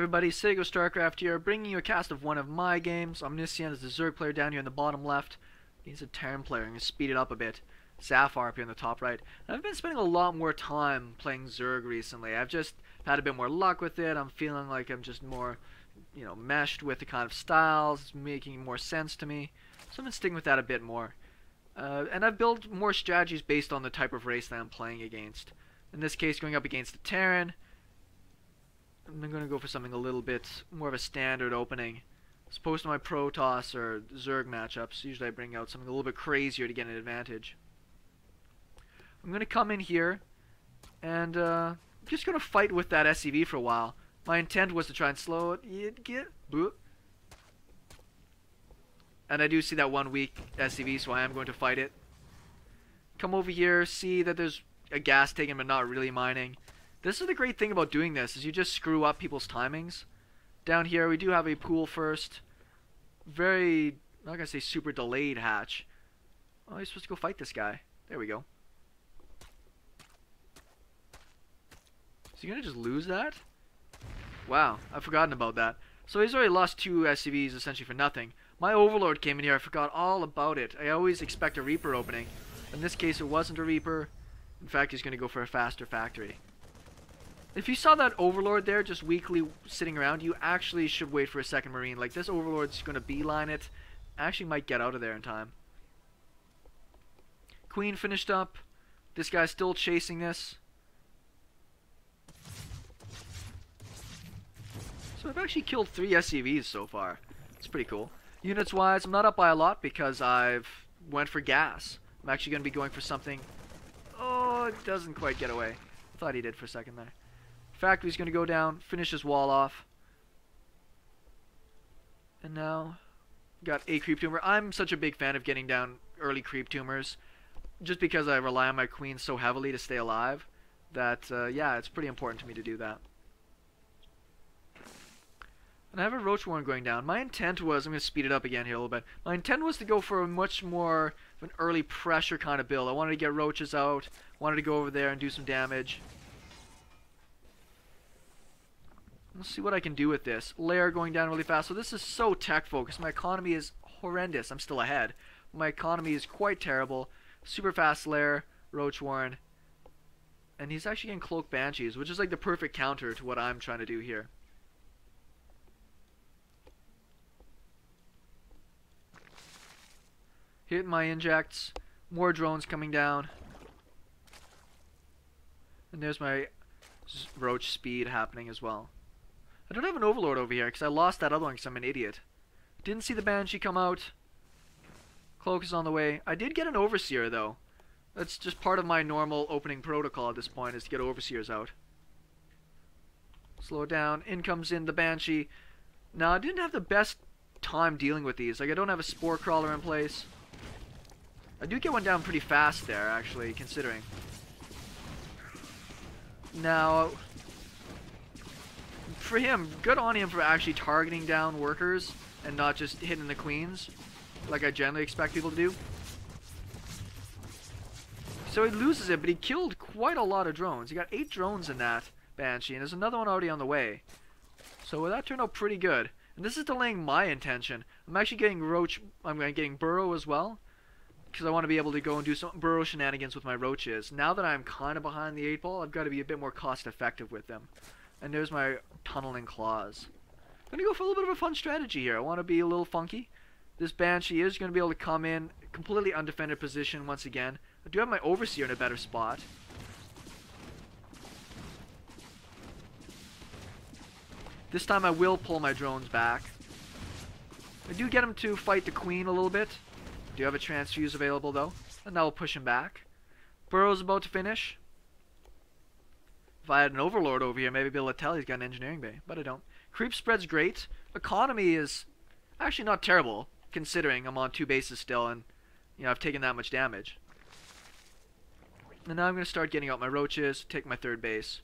everybody, SeKo Starcraft here, bringing you a cast of one of my games. Omniscient is the Zerg player down here in the bottom left. He's a Terran player. I'm going to speed it up a bit. Xaphar up here in the top right. And I've been spending a lot more time playing Zerg recently. I've just had a bit more luck with it. I'm feeling like I'm just more, meshed with the kind of styles. It's making more sense to me. So I've been sticking with that a bit more. And I've built more strategies based on the type of race that I'm playing against. In this case, going up against the Terran, I'm going to go for something a little bit more of a standard opening. As opposed to my Protoss or Zerg matchups, usually I bring out something a little bit crazier to get an advantage. I'm going to come in here, and I'm just going to fight with that SCV for a while. My intent was to try and slow it. And I do see that one weak SCV, so I am going to fight it. Come over here, see that there's a gas taken but not really mining. This is the great thing about doing this, is you just screw up people's timings. Down here we do have a pool first. Very, I'm not going to say super delayed hatch. Oh, you're supposed to go fight this guy. There we go. Is he going to just lose that? Wow, I've forgotten about that. So he's already lost 2 SCVs essentially for nothing. My Overlord came in here, I forgot all about it. I always expect a Reaper opening. In this case it wasn't a Reaper. In fact, he's going to go for a faster factory. If you saw that Overlord there just weakly sitting around, you actually should wait for a second Marine. Like, this Overlord's going to beeline it. Actually might get out of there in time. Queen finished up. This guy's still chasing this. So I've actually killed 3 SCVs so far. It's pretty cool. Units wise, I'm not up by a lot because I've went for gas. I'm actually going to be going for something. Oh, it doesn't quite get away. I thought he did for a second there. Factory's going to go down, finish his wall off. And now, got a creep tumor. I'm such a big fan of getting down early creep tumors, just because I rely on my queen so heavily to stay alive, that, yeah, it's pretty important to me to do that. And I have a roach warren going down. My intent was, I'm going to speed it up again here a little bit. My intent was to go for a much more of an early pressure kind of build. I wanted to get roaches out, wanted to go over there and do some damage. Let's see what I can do with this. Lair going down really fast. So this is so tech focused. My economy is horrendous. I'm still ahead. My economy is quite terrible. Super fast Lair, Roach Warren. And he's actually getting Cloak Banshees, which is like the perfect counter to what I'm trying to do here. Hit my injects. More drones coming down. And there's my Roach speed happening as well. I don't have an Overlord over here because I lost that other one because I'm an idiot. Didn't see the Banshee come out. Cloak is on the way. I did get an Overseer though. That's just part of my normal opening protocol at this point, is to get Overseers out. Slow it down. In comes in the Banshee. Now I didn't have the best time dealing with these. Like, I don't have a Spore Crawler in place. I do get one down pretty fast there actually, considering. Now, for him, good on him for actually targeting down workers and not just hitting the queens like I generally expect people to do. So he loses it, but he killed quite a lot of drones. He got 8 drones in that Banshee, and there's another one already on the way. So that turned out pretty good. And this is delaying my intention. I'm actually getting Roach, I'm getting Burrow as well, because I want to be able to go and do some Burrow shenanigans with my Roaches. Now that I'm kind of behind the 8 ball, I've got to be a bit more cost effective with them. And there's my Tunneling Claws. I'm going to go for a little bit of a fun strategy here. I want to be a little funky. This Banshee is going to be able to come in completely undefended position once again. I do have my Overseer in a better spot. This time I will pull my drones back. I do get him to fight the Queen a little bit. I do have a Transfuse available though, and that will push him back. Burrow's about to finish. If I had an Overlord over here, maybe I'd be able to tell he's got an Engineering Bay, but I don't. Creep spread's great. Economy is actually not terrible, considering I'm on 2 bases still, and I've taken that much damage. And now I'm going to start getting out my Roaches, take my 3rd base.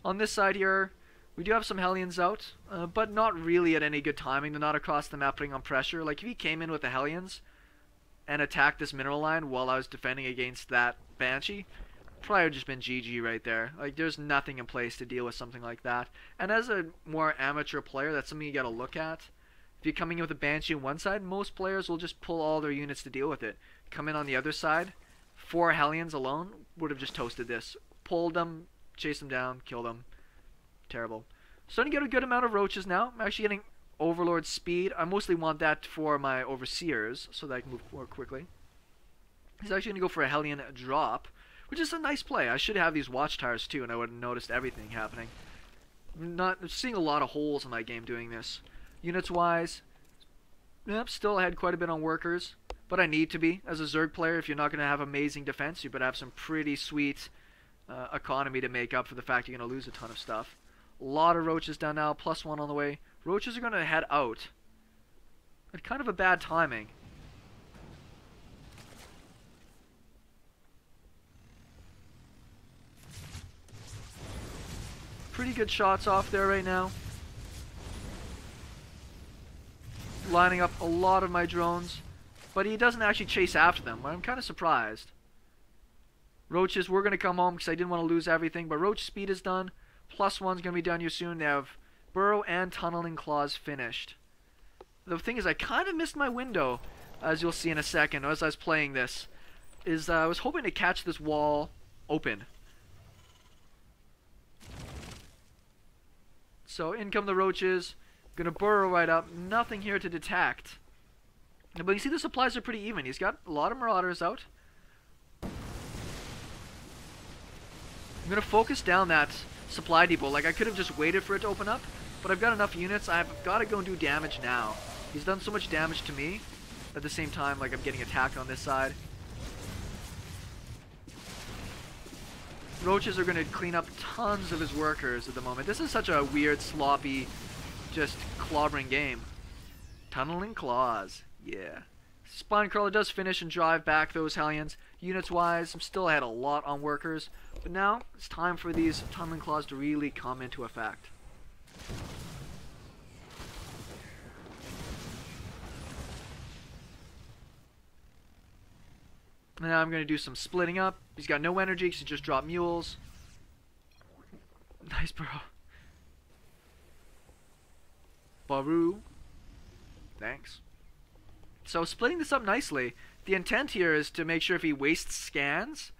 On this side here, we do have some Hellions out, but not really at any good timing. They're not across the map putting on pressure. Like, if he came in with the Hellions and attacked this mineral line while I was defending against that Banshee, probably would have just been GG right there. Like, there's nothing in place to deal with something like that. And as a more amateur player, that's something you gotta look at. If you're coming in with a Banshee on one side, most players will just pull all their units to deal with it. Come in on the other side, 4 Hellions alone would have just toasted this. Pulled them, chased them down, killed them. Terrible. Starting to get a good amount of roaches now. I'm actually getting Overlord speed. I mostly want that for my Overseers, so that I can move more quickly. He's actually going to go for a Hellion drop, which is a nice play. I should have these Watchtowers too, and I would have noticed everything happening. I'm seeing a lot of holes in my game doing this. Units-wise, yep, still had quite a bit on workers, but I need to be. As a Zerg player, if you're not going to have amazing defense, you better have some pretty sweet economy to make up for the fact you're going to lose a ton of stuff. A lot of roaches down now, +1 on the way. Roaches are going to head out. At kind of a bad timing. Pretty good shots off there right now. Lining up a lot of my drones. But he doesn't actually chase after them. I'm kind of surprised. Roaches, we're going to come home because I didn't want to lose everything. But Roach speed is done. +1's going to be done here soon. They have Burrow and Tunneling Claws finished. The thing is, I kind of missed my window, as you'll see in a second, as I was playing this. I was hoping to catch this wall open. So in come the roaches. Gonna burrow right up. Nothing here to detect. But you see the supplies are pretty even. He's got a lot of Marauders out. I'm gonna focus down that supply depot. Like, I could have just waited for it to open up, but I've got enough units. I've got to go and do damage now. He's done so much damage to me. At the same time, like, I'm getting attacked on this side. Roaches are going to clean up tons of his workers at the moment. This is such a weird, sloppy, just clobbering game. Tunneling Claws. Yeah. Spinecrawler does finish and drive back those Hellions. Units-wise, I'm still ahead a lot on workers. But now, it's time for these Tunneling Claws to really come into effect. Now I'm going to do some splitting up. He's got no energy because he just dropped mules. Nice Burrow. Burrow. Thanks. So splitting this up nicely. The intent here is to make sure if he wastes scans,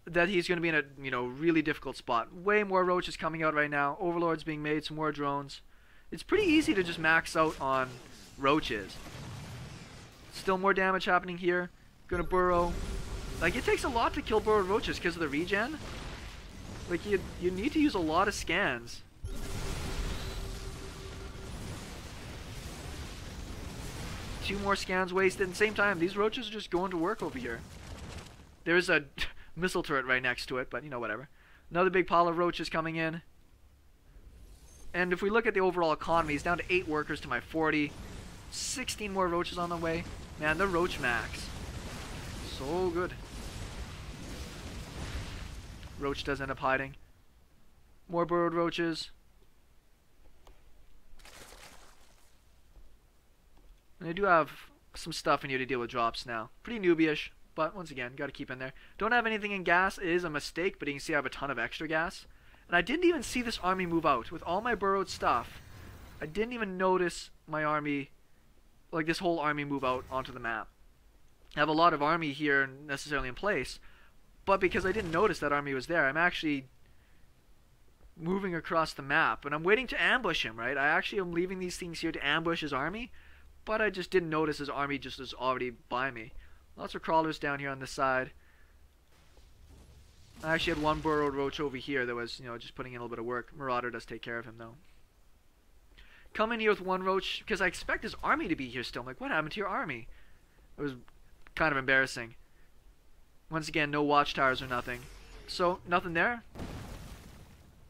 that he's going to be in a really difficult spot. Way more roaches coming out right now. Overlords being made, some more drones. It's pretty easy to just max out on roaches. Still more damage happening here. Gonna burrow. Like, it takes a lot to kill burrowed roaches because of the regen. Like, you need to use a lot of scans. Two more scans wasted. At the same time, these roaches are just going to work over here. There's a missile turret right next to it, but whatever. Another big pile of roaches coming in. And if we look at the overall economy, it's down to 8 workers to my 40. 16 more roaches on the way. Man, the roach max. So good. Roach does end up hiding. More burrowed roaches. And I do have some stuff in here to deal with drops now. Pretty newbie-ish, but once again, gotta keep in there. Don't have anything in gas. It is a mistake, but you can see I have a ton of extra gas. And I didn't even see this army move out. With all my burrowed stuff, I didn't even notice my army, like this whole army, move out onto the map. I have a lot of army here necessarily in place, but because I didn't notice that army was there, I'm actually moving across the map, and I'm waiting to ambush him, right? I actually am leaving these things here to ambush his army, but I just didn't notice his army just was already by me. Lots of crawlers down here on this side. I actually had one burrowed roach over here that was, just putting in a little bit of work. Marauder does take care of him, though. Come in here with one roach, because I expect his army to be here still. I'm like, what happened to your army? It was kind of embarrassing. Once again, no watchtowers or nothing. So, nothing there.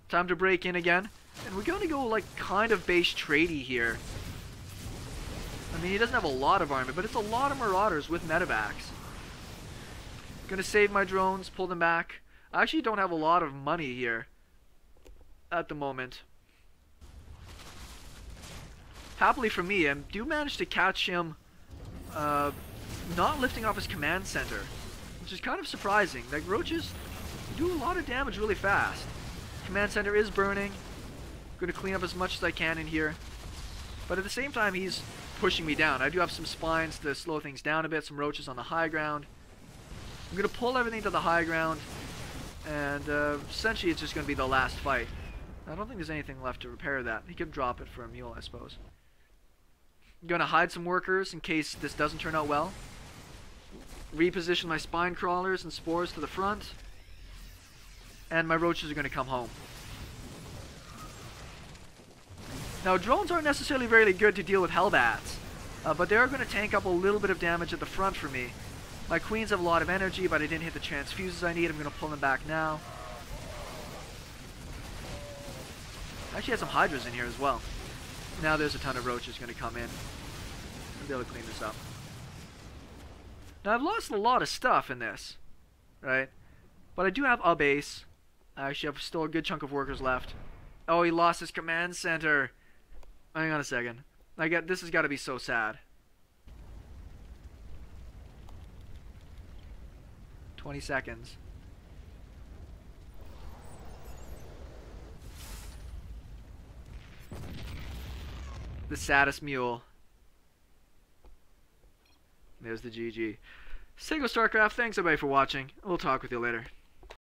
Time to break in again. And we're going to go, like, kind of base tradey here. I mean, he doesn't have a lot of army, but it's a lot of marauders with medevacs. Gonna save my drones, pull them back. I actually don't have a lot of money here at the moment. Happily for me, I do manage to catch him not lifting off his command center, which is kind of surprising. Like, roaches do a lot of damage really fast. Command center is burning. I'm going to clean up as much as I can in here. But at the same time, he's pushing me down. I do have some spines to slow things down a bit, some roaches on the high ground. I'm going to pull everything to the high ground, and essentially it's just going to be the last fight. I don't think there's anything left to repair that. He could drop it for a mule, I suppose. I'm going to hide some workers in case this doesn't turn out well. Reposition my spine crawlers and spores to the front. And my roaches are going to come home. Now, drones aren't necessarily very good to deal with hellbats, but they are going to tank up a little bit of damage at the front for me. My queens have a lot of energy, but I didn't hit the transfuses I need. I'm going to pull them back now. I actually have some hydras in here as well. Now there's a ton of roaches going to come in. I'll be able to clean this up. Now, I've lost a lot of stuff in this, right? But I do have a base. I actually have still a good chunk of workers left. Oh, he lost his command center. Hang on a second. This has got to be so sad. 20 seconds. The saddest mule. There's the GG. SeKo Starcraft, thanks everybody for watching. We'll talk with you later.